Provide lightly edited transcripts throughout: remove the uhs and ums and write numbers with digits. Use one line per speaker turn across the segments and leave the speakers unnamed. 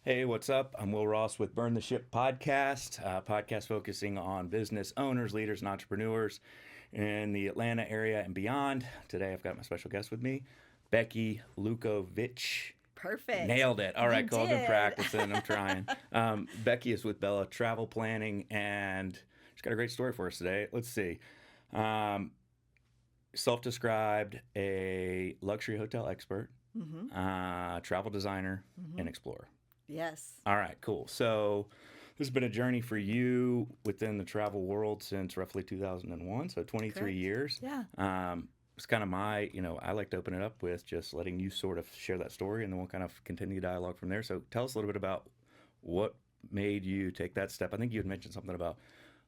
Hey, what's up? I'm Will Ross with Burn the Ship podcast, podcast focusing on business owners, leaders, and entrepreneurs in the Atlanta area and beyond. Today, I've got my special guest with me, Becky Lukovic.
Perfect.
Nailed it. All right,
You
cool. I've been
did.
practicing. I'm trying. Becky is with Bella Travel Planning, and she's got a great story for us today. Let's see. Um, Self-described a luxury hotel expert, travel designer, and explorer.
Yes.
All right, cool. So this has been a journey for you within the travel world since roughly 2001, so 23
Correct.
years.
Yeah.
It's kind of I like to open it up with just letting you sort of share that story, and then we'll kind of continue dialogue from there. So tell us a little bit about what made you take that step. I think you had mentioned something about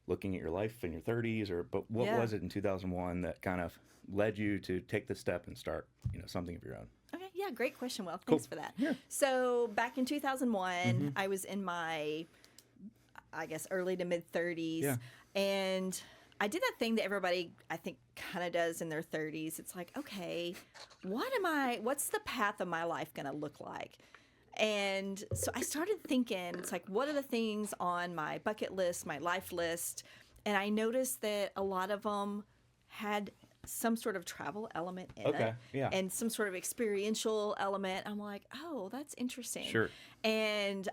looking at your life in your 30s, but what
Yeah.
was it in 2001 that kind of led you to take the step and start, something of your own?
Okay. Yeah. Great question, Will.
Cool.
Thanks for that.
Yeah.
So back in 2001, I was in my, I guess, early to mid 30s.
Yeah.
And I did that thing that everybody, I think, kind of does in their 30s. It's like, okay, what's the path of my life going to look like? And so I started thinking, it's like, what are the things on my bucket list, my life list? And I noticed that a lot of them had some sort of travel element in
Okay,
it
yeah.
and some sort of experiential element. I'm like, oh, that's interesting.
Sure.
And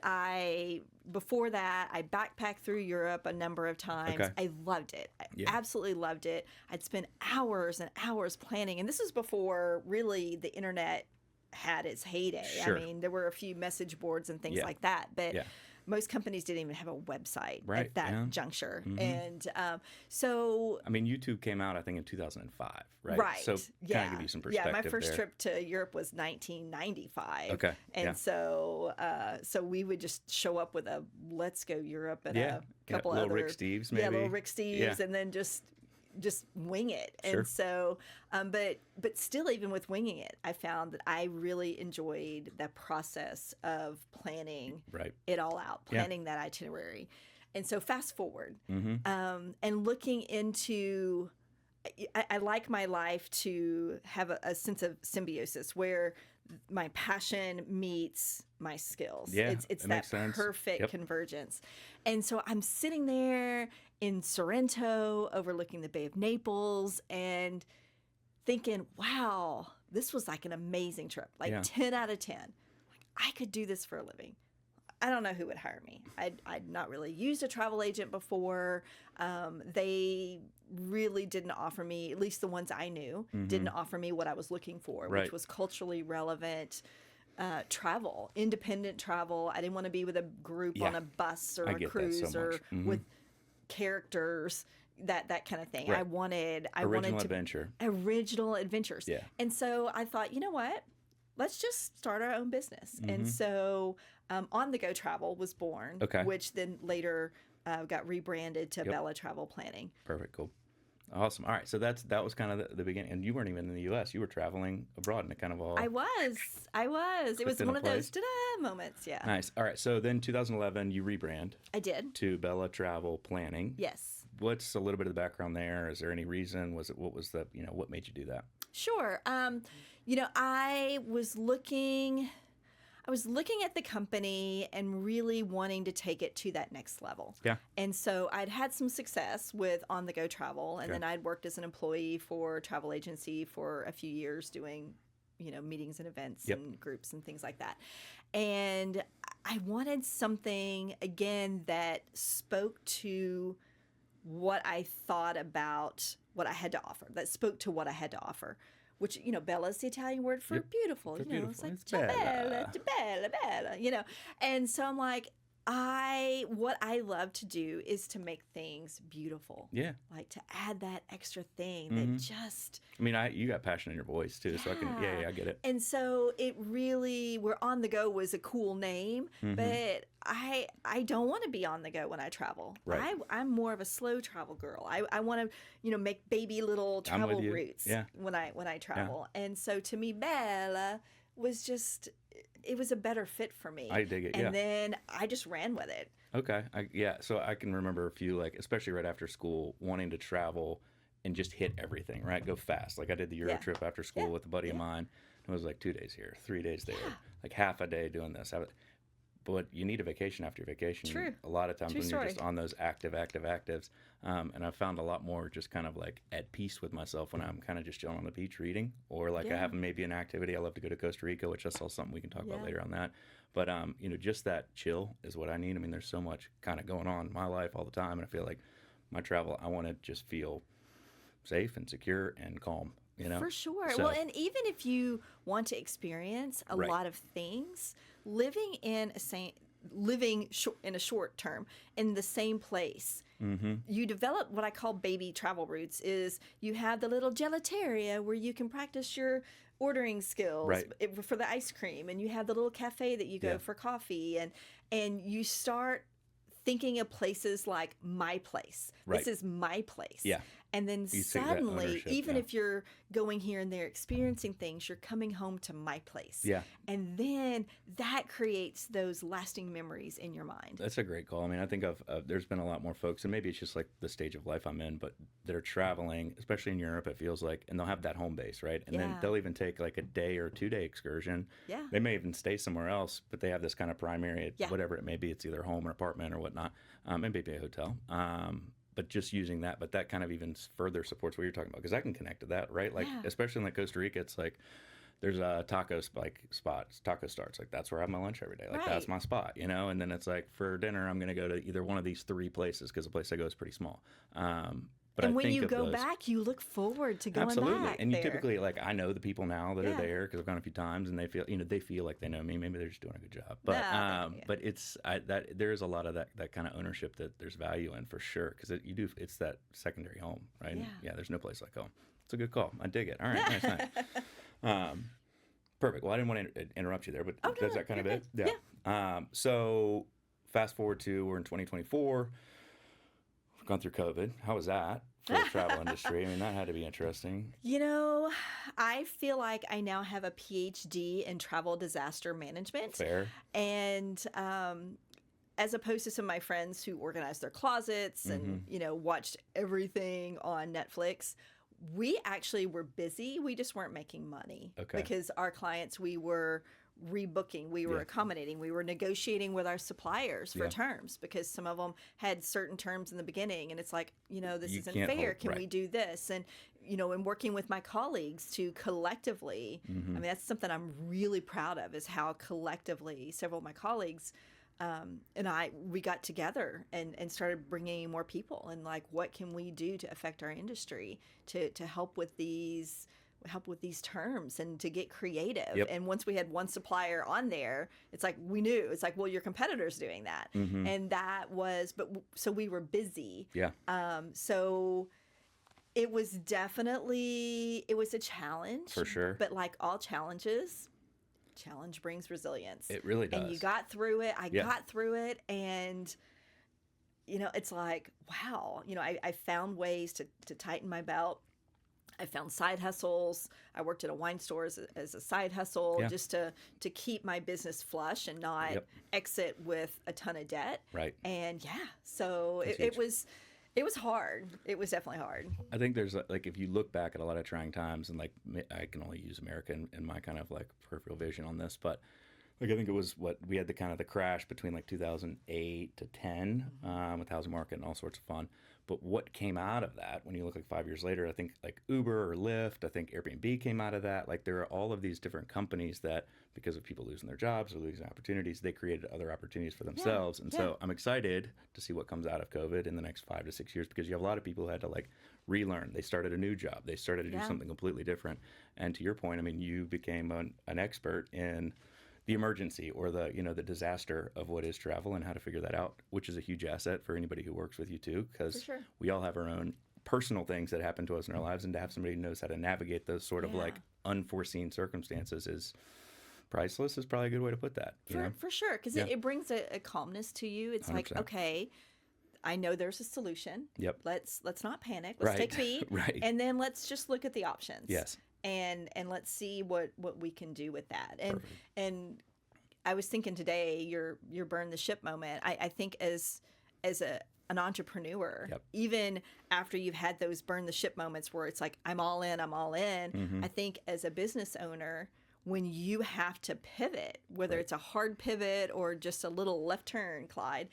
before that, I backpacked through Europe a number of times.
Okay.
I loved it. I
Yeah.
absolutely loved it. I'd spend hours and hours planning. And this was before really the internet had its heyday.
Sure.
I mean, there were a few message boards and things
Yeah.
like that, but
Yeah.
most companies didn't even have a website
Right,
at that
yeah.
juncture. And so
I mean, YouTube came out, I think, in 2005, right?
Right.
So kind of give you some perspective
Yeah, my first
there.
trip to Europe was 1995.
Okay,
And
yeah.
so we would just show up with a "Let's go Europe" and
Yeah,
a couple
little
other
Rick Steves,
Yeah,
maybe.
little Rick Steves,
Yeah.
and then just wing it.
Sure.
And so, but still, even with winging it, I found that I really enjoyed the process of planning
Right.
it all out,
Yeah.
planning that itinerary. And so, fast forward,
Mm-hmm.
and looking into. I like my life to have a sense of symbiosis where my passion meets my skills.
Yeah,
It's
it
that
makes sense.
perfect
Yep.
convergence. And so I'm sitting there in Sorrento overlooking the Bay of Naples and thinking, wow, this was like an amazing trip, like
Yeah.
10 out of 10. Like, I could do this for a living. I don't know who would hire me. I'd not really used a travel agent before. They really didn't offer me, at least the ones I knew, didn't offer me what I was looking for,
Mm-hmm. Right.
which was culturally relevant travel, independent travel. I didn't want to be with a group
Yeah.
on a bus or
I
a
get that
cruise
so
or
much. Mhm.
with characters, that kind of thing.
Right.
I wanted
Original
to
adventure.
original adventures.
Yeah.
And so I thought, you know what? Let's just start our own business. And so On the Go Travel was born,
Okay.
which then later got rebranded to
Yep.
Bella Travel Planning.
Perfect. Cool. Awesome. All right. So that was kind of the beginning. And you weren't even in the U.S. You were traveling abroad, and it kind of all
I was. It was
Clicked
one
into
of those
place.
ta-da moments. Yeah,
nice. All right. So then 2011, you rebrand
I did.
to Bella Travel Planning.
Yes.
What's a little bit of the background there? Is there any reason? What was the, what made you do that?
Sure. I was looking at the company and really wanting to take it to that next level.
Yeah.
And so I'd had some success with On the Go Travel, and
Okay.
then I'd worked as an employee for a travel agency for a few years doing, meetings and events
Yep.
and groups and things like that. And I wanted something, again, that spoke to what I thought about what I had to offer, that spoke to what I had to offer. Which, Bella is the Italian word for
Yep.
beautiful.
For
It's
beautiful.
like
It's
ciao
bella.
bella. And so I'm like, what I love to do is to make things beautiful.
Yeah.
Like to add that extra thing that just.
I mean, you got passion in your voice too, so
Yeah.
I get it.
And so it really, where On the Go was a cool name, but I don't want to be on the go when I travel.
Right.
I'm more of a slow travel girl. I want to, make baby little
I'm with
travel
you.
routes
Yeah.
when I travel. And so to me, Bella was just, it was a better fit for me.
I dig it,
And
yeah.
then I just ran with it.
Okay. So I can remember a few, like, especially right after school, wanting to travel and just hit everything, right? Go fast. Like I did the Euro
Yeah.
trip after school with a buddy of mine. It was like 2 days here, 3 days there, like half a day doing this. but you need a vacation after vacation.
True.
A lot of times
True
when
story.
you're just on those actives. And I've found a lot more just kind of like at peace with myself when I'm kind of just chilling on the beach reading, or like I
Yeah.
have maybe an activity. I love to go to Costa Rica, which I saw something we can talk about
Yeah.
later on that. But, just that chill is what I need. I mean, there's so much kind of going on in my life all the time. And I feel like my travel, I want to just feel safe and secure and calm,
For sure.
So,
Well, and even if you want to experience a
Right.
lot of things, living in in a short term in the same place, you develop what I call baby travel routes. Is you have the little gelateria where you can practice your ordering skills
Right.
for the ice cream, and you have the little cafe that you go
Yeah.
for coffee, and you start thinking of places like my place.
Right.
This is my place.
Yeah.
And then
You take that
suddenly,
ownership,
even
yeah.
if you're going here and there experiencing things, you're coming home to my place.
Yeah.
And then that creates those lasting memories in your mind.
That's a great call. I mean, I think there's been a lot more folks, and maybe it's just like the stage of life I'm in, but they're traveling, especially in Europe, it feels like, and they'll have that home base, right? And then
Yeah.
they'll even take like a day or 2 day excursion.
Yeah.
They may even stay somewhere else, but they have this kind of primary,
Yeah.
whatever it may be. It's either home or apartment or whatnot, and maybe a hotel. But just using that, but that kind of even further supports what you're talking about, because I can connect to that, right? Like,
Yeah.
especially in like Costa Rica, it's like, there's a spots, taco starts. Like, that's where I have my lunch every day. Like, that's
Right.
my spot, And then it's like, for dinner, I'm going to go to either one of these 3 places, because the place I go is pretty small. But
And
I
when
think
you
of
go
those,
back, you look forward to going
absolutely.
back
And you
there.
typically, like, I know the people now that
Yeah.
are there because I've gone a few times, and they feel like they know me. Maybe they're just doing a good job. But
Yeah.
but there is a lot of that kind of ownership that there's value in, for sure, because it's that secondary home, right? And
Yeah.
there's no place like home. It's a good call. I dig it. All right, nice. Perfect. Well, I didn't want to interrupt you there, but
Oh, no,
that's that kind of
you're
it.
good.
So fast forward to, we're in 2024. We've gone through COVID. How was that for the travel industry? I mean, that had to be interesting.
I feel like I now have a PhD in travel disaster management.
Fair.
And as opposed to some of my friends who organized their closets and, watched everything on Netflix, we actually were busy. We just weren't making money.
Okay.
Because our clients, we were rebooking, we were
Yeah.
accommodating, we were negotiating with our suppliers for
Yeah.
terms, because some of them had certain terms in the beginning, and it's like, this
You
isn't
can't
fair.
hold-
Can we
right.
do this? And and working with my colleagues to collectively, I mean, that's something I'm really proud of, is how collectively several of my colleagues and we got together and started bringing in more people, and like, what can we do to affect our industry to help with these terms and to get creative.
Yep.
And once we had one supplier on there, it's like, we knew, it's like, well, your competitor's doing that. And that was, so we were busy.
Yeah.
So it was a challenge.
For sure.
But like all challenges, challenge brings resilience.
It really does.
And you got through it. I
Yeah.
got through it. And, it's like, wow, I found ways to tighten my belt. I found side hustles. I worked at a wine store as a side hustle,
Yeah.
just to keep my business flush and not
Yep.
exit with a ton of debt.
Right.
And so
That's
it
huge.
was hard. It was definitely hard.
I think there's like, if you look back at a lot of trying times, and like, I can only use America in my kind of like peripheral vision on this, but like, I think it was we had the crash between like 2008 to 10 with the housing market and all sorts of fun. But what came out of that, when you look like 5 years later, I think like Uber or Lyft, I think Airbnb came out of that. Like, there are all of these different companies that, because of people losing their jobs or losing opportunities, they created other opportunities for themselves. And so I'm excited to see what comes out of COVID in the next 5 to 6 years, because you have a lot of people who had to like relearn. They started a new job. They started to do
Yeah.
something completely different. And to your point, I mean, you became an expert in the emergency or the disaster of what is travel and how to figure that out, which is a huge asset for anybody who works with you too, because
For sure.
we all have our own personal things that happen to us in our lives, and to have somebody who knows how to navigate those sort of
Yeah.
like unforeseen circumstances is priceless, is probably a good way to put that.
For sure, because
Yeah.
it brings a calmness to you. It's like,
100%.
okay, I know there's a solution.
Yep.
Let's not panic. Let's
Right.
take heed.
Right.
And then let's just look at the options.
Yes.
And let's see what we can do with that. And
Perfect.
and I was thinking today, your burn the ship moment. I think as an entrepreneur,
Yep.
even after you've had those burn the ship moments where it's like, I'm all in,
Mm-hmm.
I think as a business owner, when you have to pivot, whether
Right.
it's a hard pivot or just a little left turn, Clyde,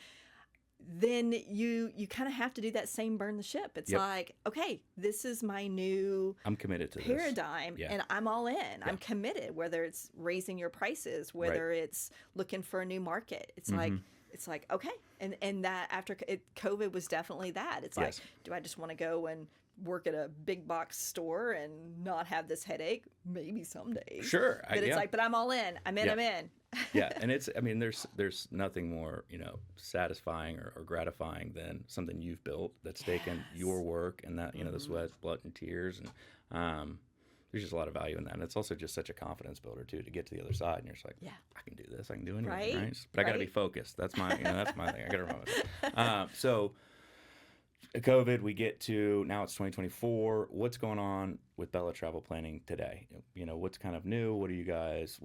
then you kind of have to do that same burn the ship. It's
Yep.
like, okay, this is my new
I'm committed to this.
paradigm
Yeah.
and I'm all in.
Yeah.
I'm committed, whether it's raising your prices, whether it's looking for a new market. It's like, okay. And that after COVID was definitely that. It's like,
Yes.
do I just want to go and work at a big box store and not have this headache? Maybe someday.
Sure.
But it's like, but I'm all in. I'm in.
Yeah.
I'm in.
Yeah, and it's, I mean, there's nothing more, satisfying or gratifying than something you've built that's taken your work and that, the sweat, blood, and tears, and there's just a lot of value in that. And it's also just such a confidence builder too, to get to the other side, and you're just like, I can do this, I can do anything, right? But I got to be focused. That's my, that's my thing. I got to remember. So COVID, we get to now it's 2024. What's going on with Bella Travel Planning today? What's kind of new? What are you guys?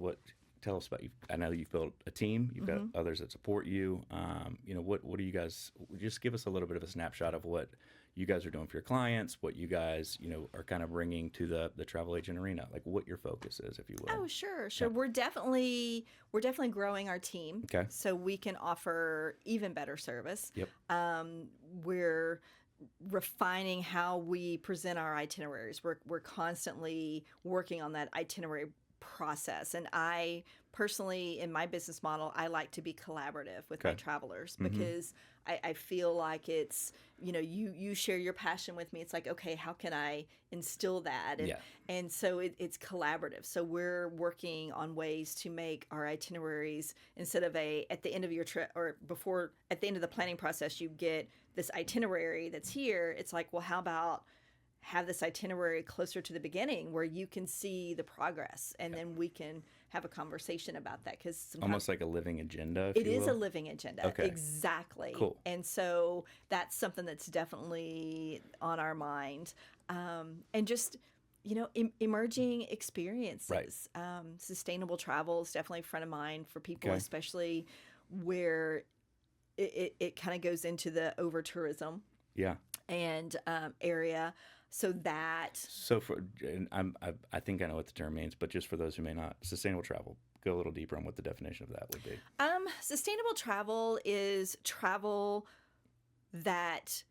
Tell us about you. I know you've built a team. You've got others that support you. What are you guys? Just give us a little bit of a snapshot of what you guys are doing for your clients. What you guys, are kind of bringing to the travel agent arena. Like what your focus is, if you will.
Oh, sure.
Yeah.
We're definitely growing our team.
Okay.
So we can offer even better service.
Yep.
We're refining how we present our itineraries. We're constantly working on that itinerary process. And I personally, in my business model, I like to be collaborative with my travelers because I feel like it's, you share your passion with me. It's like, okay, how can I instill that? And so it's collaborative. So we're working on ways to make our itineraries, instead of at the end of your trip or before, at the end of the planning process, you get this itinerary that's here. It's like, well, how about have this itinerary closer to the beginning where you can see the progress, and then we can have a conversation about that, because
almost like a living agenda.
It is a living agenda.
Okay.
Exactly.
Cool.
And so that's something that's definitely on our mind, and just emerging experiences. Sustainable travel is definitely front of mind for people, especially where it kind of goes into the over tourism.
Yeah.
And area. So
I think I know what the term means, but just for those who may not, sustainable travel, go a little deeper on what the definition of that would be.
Sustainable travel is travel that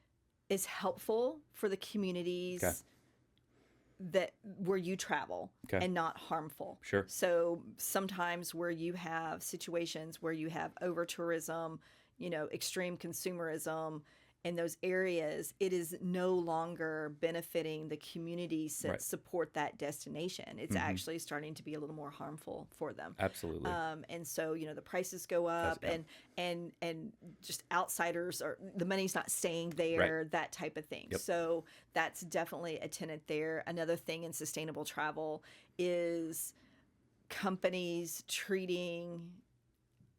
is helpful for the communities where you travel, and not harmful.
Sure.
So sometimes where you have situations where you have over tourism, extreme consumerism, in those areas, it is no longer benefiting the communities that support that destination. It's actually starting to be a little more harmful for them.
Absolutely.
And so, the prices go up, and just outsiders, or the money's not staying there, that type of thing.
Yep.
So that's definitely a tenet there. Another thing in sustainable travel is companies treating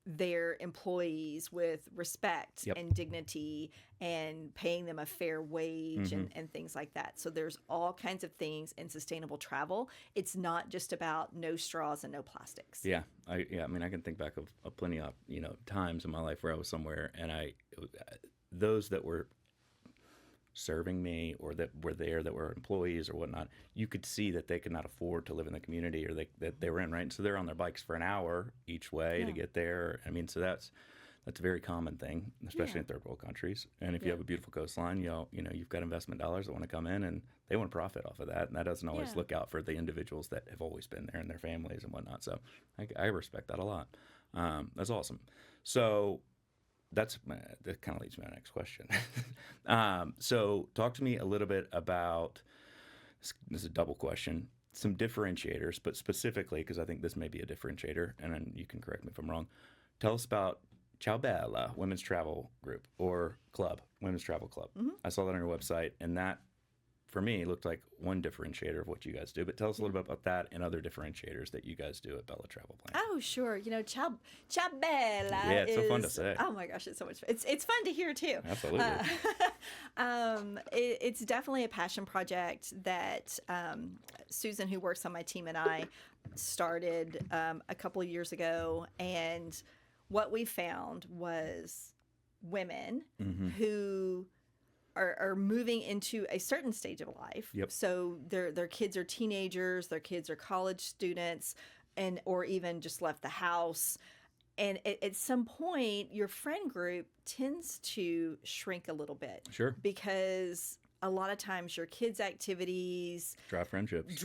their employees with respect and dignity, and paying them a fair wage, and things like that. So there's all kinds of things in sustainable travel. It's not just about no straws and no plastics.
Yeah. I mean, I can think back of plenty of, times in my life where I was somewhere, and those that were serving me or that were there that were employees or whatnot, you could see that they could not afford to live in the community or that they were in, right? And so they're on their bikes for an hour each way to get there. I mean, so that's a very common thing, especially in third world countries. And if you have a beautiful coastline, you've got investment dollars that want to come in, and they want to profit off of that. And that doesn't always look out for the individuals that have always been there and their families and whatnot. So I respect that a lot. That's awesome. So that kind of leads me to my next question. So talk to me a little bit about, this is a double question, some differentiators, but specifically, because I think this may be a differentiator, and then you can correct me if I'm wrong. Tell us about Ciao Bella Women's Travel Group, or Club, Women's Travel Club. I saw that on your website, and that, for me, looked like one differentiator of what you guys do. But tell us a little bit about that and other differentiators that you guys do at Bella Travel Planning.
Oh, sure. Ciao Bella.
Yeah, it's so fun to say.
Oh my gosh, it's so much fun. It's fun to hear too.
Absolutely.
It's definitely a passion project that Susan, who works on my team, and I started a couple of years ago. And what we found was women who are moving into a certain stage of life.
Yep.
So their kids are teenagers, their kids are college students, and or even just left the house. And at some point, your friend group tends to shrink a little bit.
Sure.
Because a lot of times your kids' activities
Drive friendships.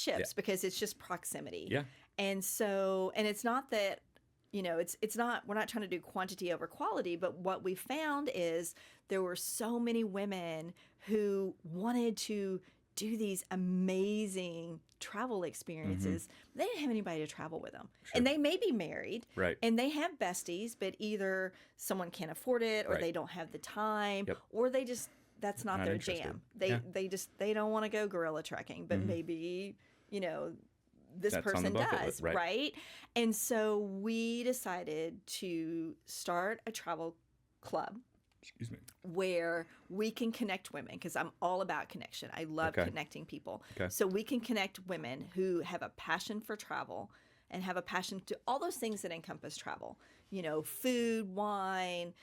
Yeah.
because it's just proximity.
Yeah.
And so, and it's not that, it's not, we're not trying to do quantity over quality, but what we found is there were so many women who wanted to do these amazing travel experiences. They didn't have anybody to travel with them.
Sure.
And they may be married.
Right.
And they have besties, but either someone can't afford it or
Right.
they don't have the time
Yep.
or they just, that's not their
interested.
jam.
Yeah.
They don't want to go gorilla trekking, but maybe, this
That's on the
person
bucket
does,
list, right.
right? And so we decided to start a travel club
Excuse me.
where we can connect women, because I'm all about connection. I love
Okay.
connecting people.
Okay.
So we can connect women who have a passion for travel and have a passion to all those things that encompass travel. Food, wine,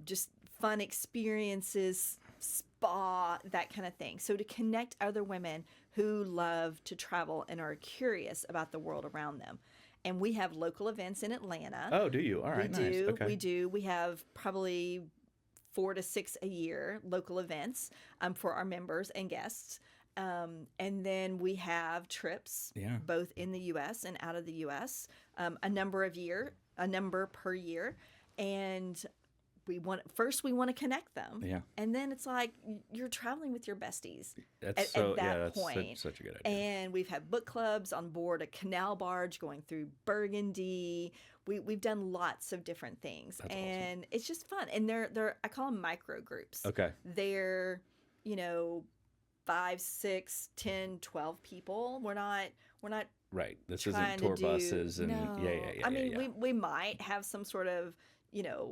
just fun experiences, spa, that kind of thing. So to connect other women who love to travel and are curious about the world around them. And we have local events in Atlanta.
Oh, do you? All right.
We
Nice.
do.
Okay.
We do. We have probably 4 to 6 a year local events for our members and guests. And then we have trips,
Yeah.
both in the U.S. and out of the U.S. A number per year, and we want to connect them.
Yeah.
And then it's like you're traveling with your besties
That's
at that
that's
point.
such a good idea.
And we've had book clubs on board a canal barge going through Burgundy. We've done lots of different things.
That's
and it's just fun. And they're I call them micro groups.
Okay.
They're, 5, 6, 10, 12 people. We're not
Right. This
trying
isn't tour
to do,
buses and
no.
yeah.
I mean, we might have some sort of,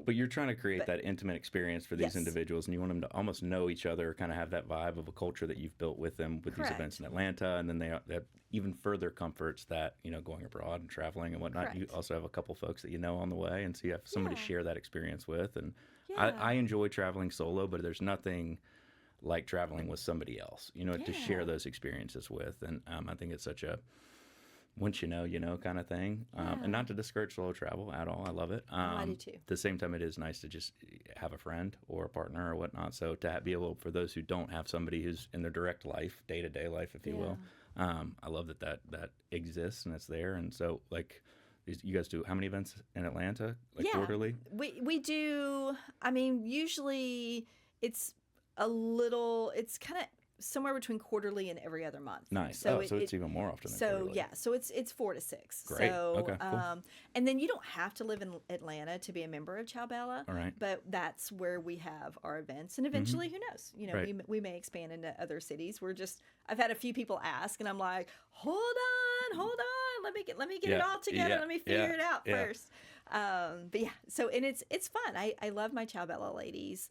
But you're trying to create that intimate experience for these
Yes.
individuals, and you want them to almost know each other, kind of have that vibe of a culture that you've built with them with
Correct.
these events in Atlanta, and then they have even further comforts that going abroad and traveling and whatnot. You
Correct.
also have a couple folks that you know on the way, and so you have somebody to
Yeah.
share that experience with. And
Yeah.
I enjoy traveling solo, but there's nothing like traveling with somebody else, to share
Yeah.
those experiences with. And I think it's such a once you know kind of thing. And not to discourage solo travel at all. I love it.
I do too.
At the same time, it is nice to just have a friend or a partner or whatnot. So to be able, for those who don't have somebody who's in their direct life, day-to-day life, if you will, I love that exists and it's there. And so, like, you guys do how many events in Atlanta? Like quarterly?
We do. I mean, usually it's kind of somewhere between quarterly and every other month.
Nice.
So
so it's even more often than
So
quarterly.
yeah, so it's 4 to 6.
Great.
So
Okay, cool.
and then you don't have to live in Atlanta to be a member of Ciao Bella.
All right.
But that's where we have our events, and eventually, who knows?
Right.
we may expand into other cities. I've had a few people ask, and I'm like, hold on, let me get it
Yeah,
all together.
yeah,
Let me figure it out
yeah.
first. But yeah, so and it's fun. I love my Ciao Bella ladies.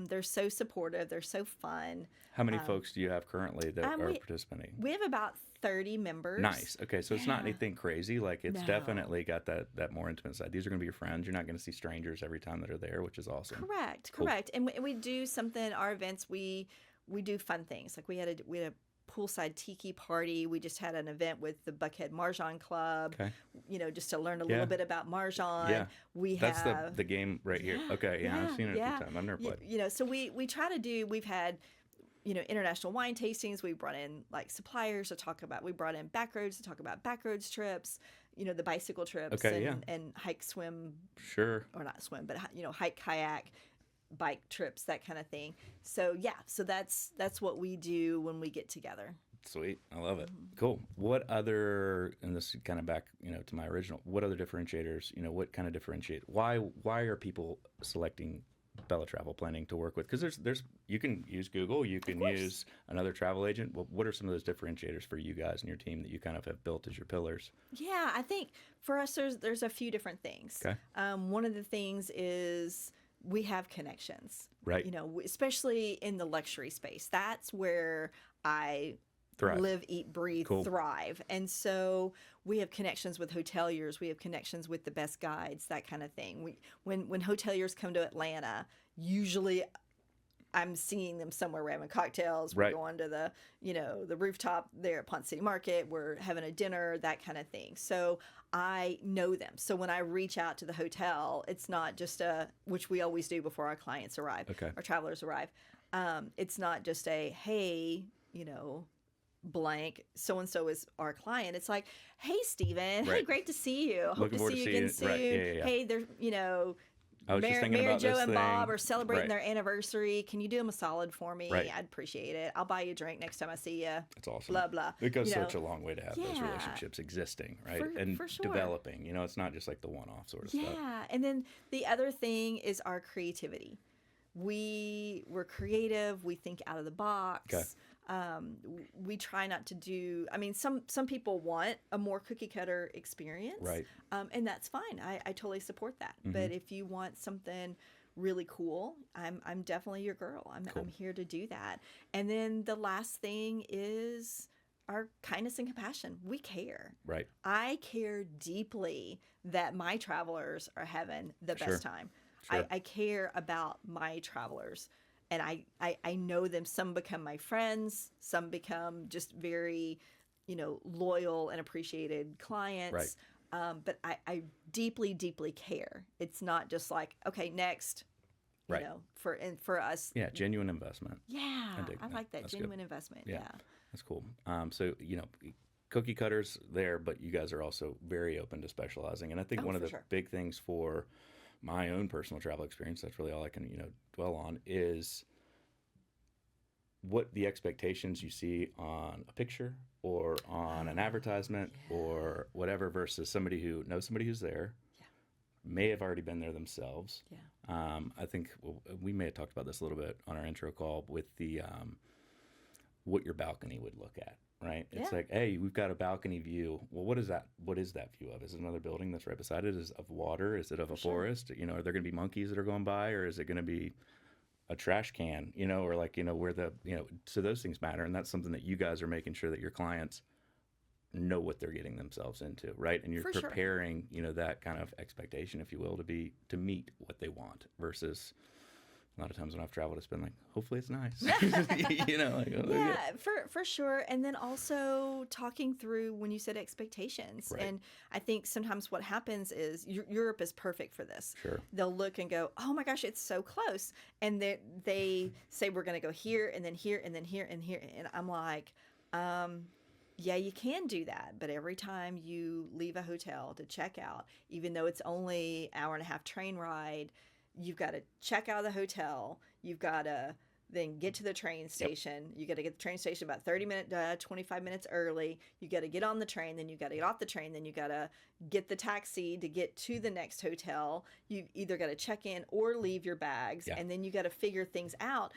They're so supportive. They're so fun.
How many folks do you have currently that are participating?
We have about 30 members.
Nice. Okay, so it's not anything crazy. Like, it's
No.
definitely got that more intimate side. These are going to be your friends. You're not going to see strangers every time that are there, which is awesome.
Correct. And we do something. Our events, we do fun things. Like we had a poolside tiki party. We just had an event with the Buckhead Mahjong Club.
Okay.
Just to learn a little bit about Mahjong.
Yeah. That's
have
the game right here. Okay, yeah, I've seen it a few times. I've never played.
So we try to do. We've had international wine tastings. We brought in like suppliers to talk about. We brought in backroads to talk about backroads trips. The bicycle trips
Okay,
and hike, swim,
Sure.
or not swim, but hike, kayak, bike trips, that kind of thing. So that's what we do when we get together.
Sweet. I love it. Cool. What other, and this is kind of back, to my original, what other differentiators, what kind of differentiate, why are people selecting Bella Travel Planning to work with? Because there's you can use Google, you can use another travel agent. Well, what are some of those differentiators for you guys and your team that you kind of have built as your pillars?
Yeah, I think for us, there's a few different things.
Okay.
One of the things is we have connections.
Right.
Especially in the luxury space. That's where I
Thrive.
live, eat, breathe,
Cool.
thrive. And so we have connections with hoteliers. We have connections with the best guides, that kind of thing. When hoteliers come to Atlanta, usually I'm seeing them somewhere. We're having cocktails.
Right.
We're going to the, the rooftop there at Ponce City Market. We're having a dinner, that kind of thing. So I know them. So when I reach out to the hotel, it's not just which we always do before our clients arrive,
Okay.
our travelers arrive. It's not just a, hey, blank, so-and-so is our client. It's like, hey, Steven, hey,
Right.
great to see you. Hope
Looking
to
forward
see
to
you again
seeing
soon.
you. Right. Yeah.
Hey, there's,
I was just thinking
Mary
about
Jo
this
and
thing.
Bob are celebrating
Right.
their anniversary. Can you do them a solid for me?
Right.
I'd appreciate it. I'll buy you a drink next time I see you.
That's awesome.
Blah, blah.
It goes such a long way to have those
Yeah.
relationships existing, right?
For sure.
Developing. It's not just like the one-off sort of stuff.
Yeah. And then the other thing is our creativity. We're creative. We think out of the box.
Okay.
We try not to do. I mean, some people want a more cookie cutter experience,
Right.
And that's fine. I totally support that.
Mm-hmm.
But if you want something really cool, I'm definitely your girl. I'm here to do that. And then the last thing is our kindness and compassion. We care.
Right.
I care deeply that my travelers are having the
Sure.
best time.
Sure.
I care about my travelers, and I know them. Some become my friends. Some become just very, loyal and appreciated clients.
Right.
But I deeply, deeply care. It's not just like, okay, next,
Right.
For us.
Yeah, genuine investment.
Yeah,
dig
I
that.
like that.
That's
Genuine
good.
investment.
Yeah.
Yeah.
That's cool. So, cookie cutters there, but you guys are also very open to specializing. And I think one of
for
the
sure.
big things for my own personal travel experience, that's really all I can, dwell on, is what the expectations you see on a picture or on an advertisement or whatever versus somebody who knows somebody who's there, may have already been there themselves.
Yeah.
I think we may have talked about this a little bit on our intro call with the what your balcony would look at, right? It's
Yeah.
like, hey, we've got a balcony view. Well, what is that? What is that view of? Is it another building that's right beside it? Is it of water? Is it of a forest? Are there going to be monkeys that are going by, or is it going to be a trash can? Or like where the so those things matter, and that's something that you guys are making sure that your clients know what they're getting themselves into, right? And you're
For sure.
preparing, that kind of expectation, if you will, to meet what they want versus. A lot of times when I've traveled, it's been like, hopefully it's nice.
Yeah, for sure. And then also talking through when you said expectations.
Right.
And I think sometimes what happens is Europe is perfect for this.
Sure.
They'll look and go, oh my gosh, it's so close. And they say, we're going to go here and then here and then here and here. And I'm like, yeah, you can do that. But every time you leave a hotel to check out, even though it's only an hour and a half train ride, you've got to check out of the hotel. You've got to then get to the train station. You got to get to the train station about 25 minutes early. You got to get on the train. Then you got to get off the train. Then you got to get the taxi to get to the next hotel. You either got to check in or leave your bags.
Yeah.
And then you got to figure things out.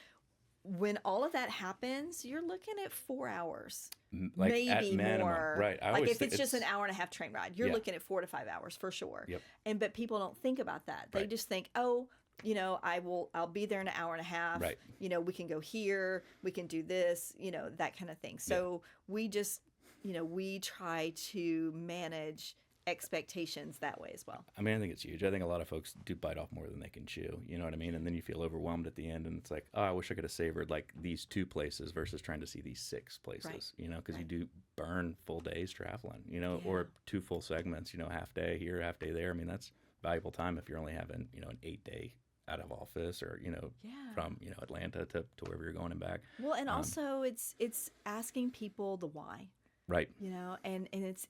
When all of that happens, you're looking at 4 hours,
Like at
maybe
minimum.
more.
Right. I
Like
always
if
think
it's just an hour and a half train ride, you're looking at 4 to 5 hours for sure.
Yep.
But people don't think about that. They
Right.
just think, oh, I'll be there in an hour and a half.
Right.
We can go here, we can do this, that kind of thing. So we just, we try to manage expectations that way as well.
I mean, I think it's huge. I think a lot of folks do bite off more than they can chew. You know what I mean? And then you feel overwhelmed at the end, and it's like, oh, I wish I could have savored like these 2 places versus trying to see these 6 places.
Right.
Because you do burn full days traveling.
Yeah.
Or 2 full segments. Half day here, half day there. I mean, that's valuable time if you're only having an 8-day out of office or from Atlanta to wherever you're going and back.
Well, and also it's asking people the why.
Right.
And it's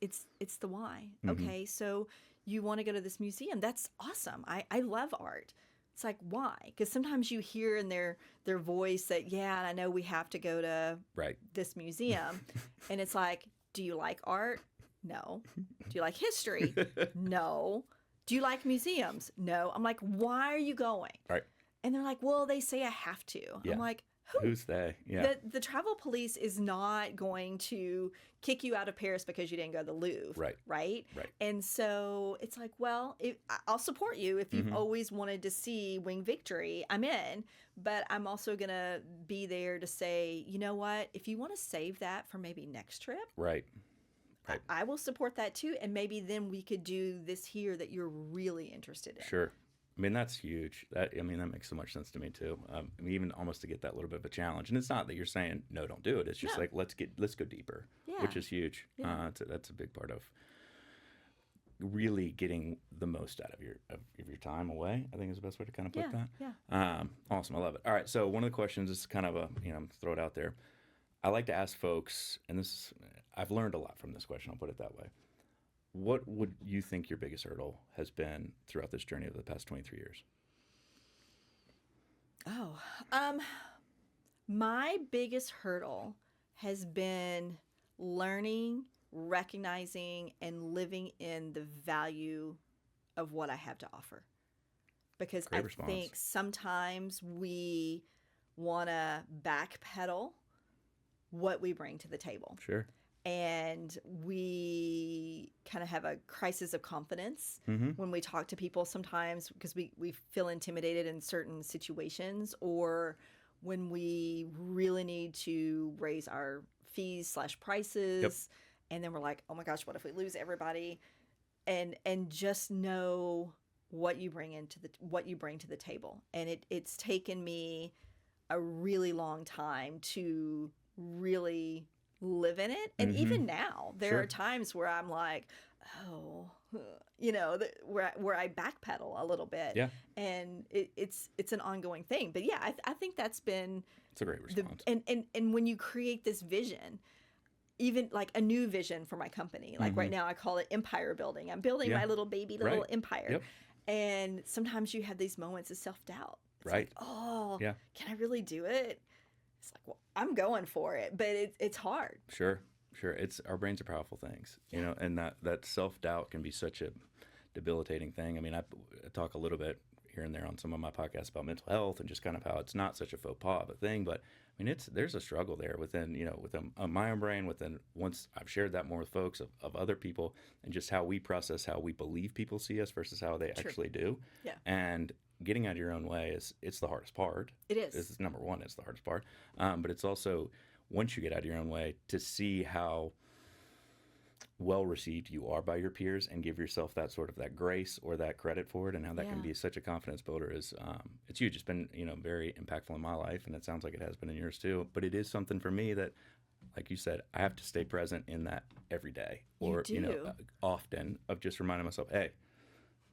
the why.
Mm-hmm.
Okay, so you want to go to this museum. That's awesome. I love art. It's like, why? Because sometimes you hear in their voice that, yeah, I know we have to go to
Right.
this museum. And it's like, do you like art? No. Do you like history? No. Do you like museums? No. I'm like, why are you going?
Right.
And they're like, well, they say I have to.
Yeah.
I'm like, who?
Who's they? Yeah.
The travel police is not going to kick you out of Paris because you didn't go to the Louvre.
Right.
Right?
Right.
And so it's like, well, I'll support you if you've always wanted to see Wing Victory. I'm in. But I'm also going to be there to say, you know what? If you want to save that for maybe next trip,
Right. Right.
I will support that too. And maybe then we could do this here that you're really interested in.
Sure. I mean, that's huge. I mean, that makes so much sense to me too. I mean, even almost to get that little bit of a challenge. And it's not that you're saying no, don't do it. It's just
No.
like let's go deeper,
Yeah.
which is huge.
Yeah.
That's a big part of really getting the most out of your time away. I think is the best way to kind of put
Yeah.
that.
Yeah.
Awesome, I love it. All right, so one of the questions is kind of throw it out there. I like to ask folks, and I've learned a lot from this question. I'll put it that way. What would you think your biggest hurdle has been throughout this journey over the past 23 years?
Oh, my biggest hurdle has been learning, recognizing, and living in the value of what I have to offer. Because
Great
I
response.
think sometimes we want to backpedal what we bring to the table.
Sure.
And we kind of have a crisis of confidence when we talk to people sometimes because we feel intimidated in certain situations, or when we really need to raise our fees/prices. And then we're like, oh my gosh, what if we lose everybody? And just know what you bring to the table. And it's taken me a really long time to really live in it. And even now, there are times where I'm like, oh, where I backpedal a little bit.
Yeah.
And it's an ongoing thing. But yeah, I think that's been
It's a great response.
and when you create this vision, even like a new vision for my company, like right now I call it empire building. I'm building my little baby little empire.
Yep.
And sometimes you have these moments of self-doubt. It's
Right.
like, oh,
Yeah.
can I really do it? It's like, well, I'm going for it, but it's hard.
Sure. It's our brains are powerful things, and that self-doubt can be such a debilitating thing. I mean, I talk a little bit here and there on some of my podcasts about mental health and just kind of how it's not such a faux pas of a thing, but I mean, there's a struggle there within my own brain, once I've shared that more with folks of other people, and just how we process how we believe people see us versus how they actually do.
Yeah.
And getting out of your own way it's the hardest part.
It is.
It's number one. It's the hardest part. But it's also, once you get out of your own way, to see how well received you are by your peers and give yourself that grace or that credit for it, and how that can be such a confidence builder is it's huge. It's been very impactful in my life, and it sounds like it has been in yours too. But it is something for me that, like you said, I have to stay present in that every day, or often, of just reminding myself, hey,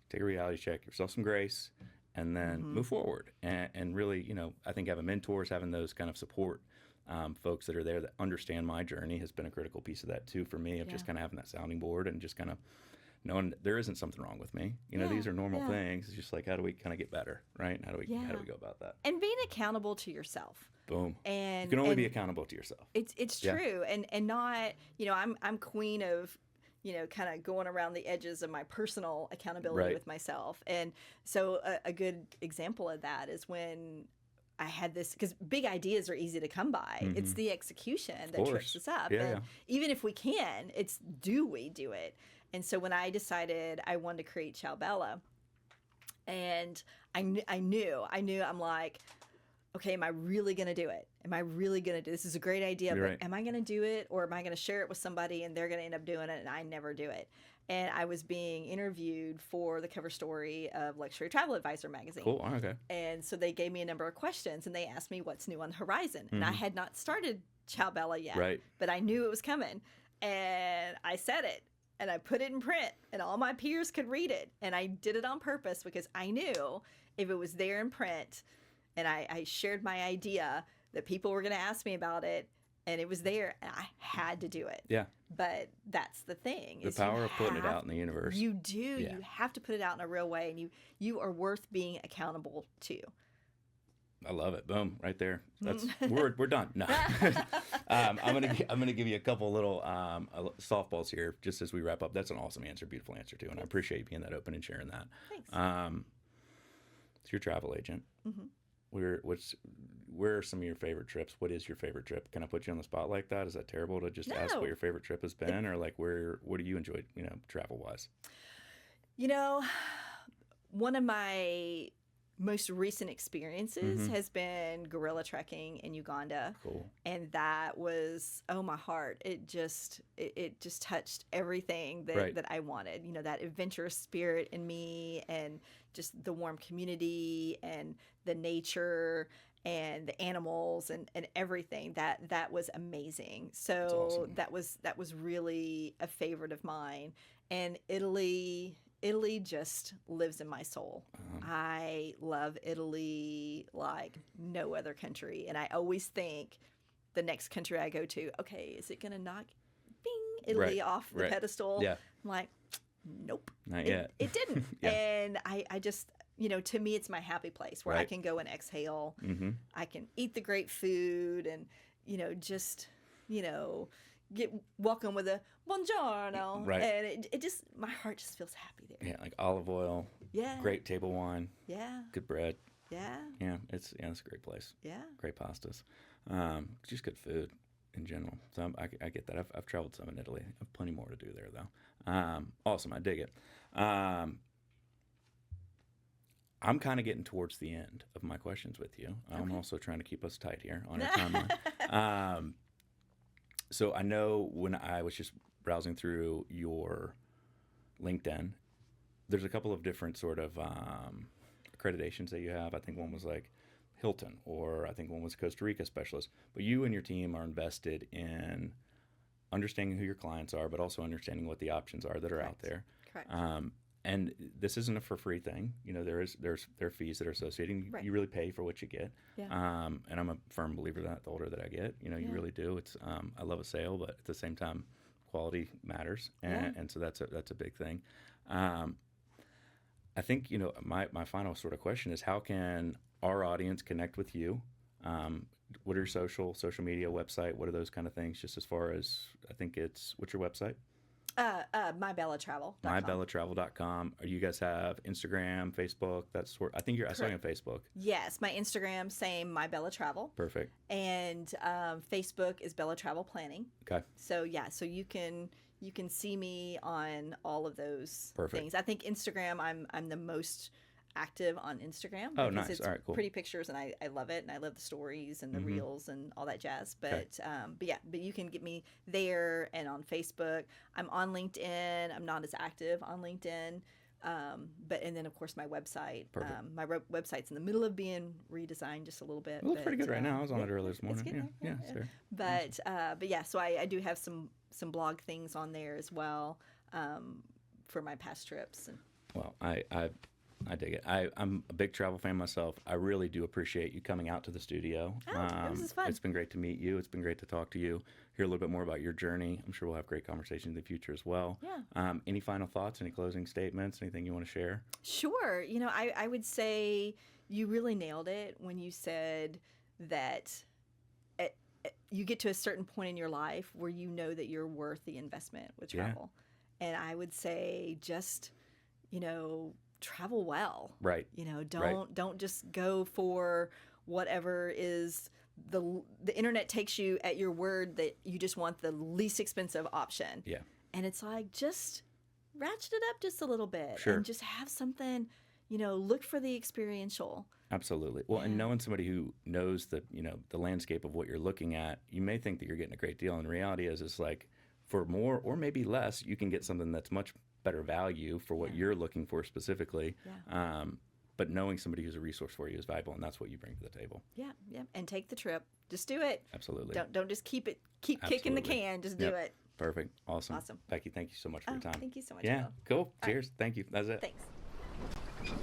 take a reality check, give yourself some grace, and then move forward. And really, I think having mentors, having those kind of support folks that are there that understand my journey has been a critical piece of that too for me, of just kind of having that sounding board and just kind of knowing that there isn't something wrong with me. These are normal things. It's just like, how do we kind of get better, right? And how do we go about that?
And being accountable to yourself.
Boom.
And
you can only be accountable to yourself.
It's true. And not, I'm queen of kind of going around the edges of my personal accountability with myself. And so a good example of that is when I had this, because big ideas are easy to come by. It's the execution that trips us up. And even if we can, it's do we do it? And so when I decided I wanted to create Ciao Bella, and I knew, I'm like, okay, am I really going to do it? Am I really going to do this? Is a great idea, but am I going to do it, or am I going to share it with somebody and they're going to end up doing it and I never do it? And I was being interviewed for the cover story of Luxury Travel Advisor magazine.
Cool. Okay.
And so they gave me a number of questions and they asked me what's new on the horizon. And I had not started Ciao Bella yet, but I knew it was coming. And I said it. And I put it in print, and all my peers could read it. And I did it on purpose because I knew if it was there in print and I shared my idea that people were going to ask me about it, and it was there, and I had to do it.
Yeah.
But that's the thing.
The power of putting it out in the universe.
You do. Yeah. You have to put it out in a real way, and you are worth being accountable to.
I love it. Boom, right there. That's we're done. No, I'm gonna give you a couple little softballs here just as we wrap up. That's an awesome answer, beautiful answer too, and I appreciate you being that open and sharing that.
Thanks.
It's your travel agent. Where are some of your favorite trips? What is your favorite trip? Can I put you on the spot like that? Is that terrible to just ask what your favorite trip has been, or like what do you enjoy, travel wise?
One of my most recent experiences has been gorilla trekking in Uganda.
Cool.
And that was, oh, my heart. It just touched everything that I wanted. You know, that adventurous spirit in me, and just the warm community and the nature and the animals and everything. That was amazing. So
awesome.
that was really a favorite of mine. And Italy just lives in my soul. I love Italy like no other country. And I always think the next country I go to, okay, is it going to knock Italy off the pedestal?
Yeah.
I'm like, nope.
Not yet.
It didn't.
Yeah.
And I just, you know, to me, it's my happy place where I can go and exhale. I can eat the great food and, you know, just, you know, get welcome with a buongiorno.
Right.
And it just, my heart just feels happy there.
Yeah, like olive oil.
Yeah.
Great table wine.
Yeah.
Good bread.
Yeah.
Yeah, it's a great place.
Yeah.
Great pastas. Just good food in general. So I get that. I've traveled some in Italy. I have plenty more to do there though. Awesome. I dig it. I'm kind of getting towards the end of my questions with you. I'm also trying to keep us tight here on our timeline. So I know when I was just browsing through your LinkedIn, there's a couple of different sort of accreditations that you have. I think one was like Hilton, or I think one was Costa Rica specialist. But you and your team are invested in understanding who your clients are, but also understanding what the options are that are out there.
Correct.
And this isn't a for free thing. You know, there are fees that are associated. You really pay for what you get.
Yeah.
And I'm a firm believer that the older that I get, you know, you really do. It's I love a sale, but at the same time, quality matters, and so that's a big thing. I think, you know, my final sort of question is, how can our audience connect with you? What are your social media, website? What are those kind of things? Just as far as, I think what's your website?
MyBellaTravel.com.
MyBellaTravel.com. You guys have Instagram, Facebook? I think I saw you on Facebook.
Yes, my Instagram, same, MyBellaTravel.
Perfect.
And Facebook is Bella Travel Planning.
Okay.
So yeah, so you can see me on all of those things. I think Instagram, I'm the most active on Instagram.
Oh,
because
nice.
It's
all right, cool.
pretty pictures, and I love it, and I love the stories and the reels and all that jazz. But but you can get me there and on Facebook. I'm on LinkedIn. I'm not as active on LinkedIn. And then of course my website. My website's in the middle of being redesigned just a little bit.
It looks pretty good right now. I was on it earlier this morning.
It's
Sure.
But yeah, so I do have some blog things on there as well, for my past trips. And
well, I dig it. I'm a big travel fan myself. I really do appreciate you coming out to the studio.
This is fun.
It's been great to meet you. It's been great to talk to you, hear a little bit more about your journey. I'm sure we'll have great conversations in the future as well.
Yeah.
Any final thoughts, any closing statements, anything you want to share?
Sure. You know, I would say you really nailed it when you said that you get to a certain point in your life where you know that you're worth the investment with travel. And I would say just, you know, travel well.
Right.
You know, don't just go for whatever is the internet takes you at your word that you just want the least expensive option.
Yeah.
And it's like, just ratchet it up just a little bit.
Sure.
And just have something, you know, look for the experiential.
Absolutely. Well, and knowing somebody who knows the landscape of what you're looking at, you may think that you're getting a great deal. And the reality is, it's like, for more or maybe less, you can get something that's much better value for what you're looking for specifically.
Yeah.
But knowing somebody who's a resource for you is valuable, and that's what you bring to the table.
Yeah, yeah. And take the trip. Just do it.
Absolutely.
Don't just keep kicking the can. Just do it.
Perfect. Awesome.
Awesome.
Becky, thank you so much for your time.
Thank you so much.
Yeah,
Will.
cool. Cheers. Thank you. That's it.
Thanks.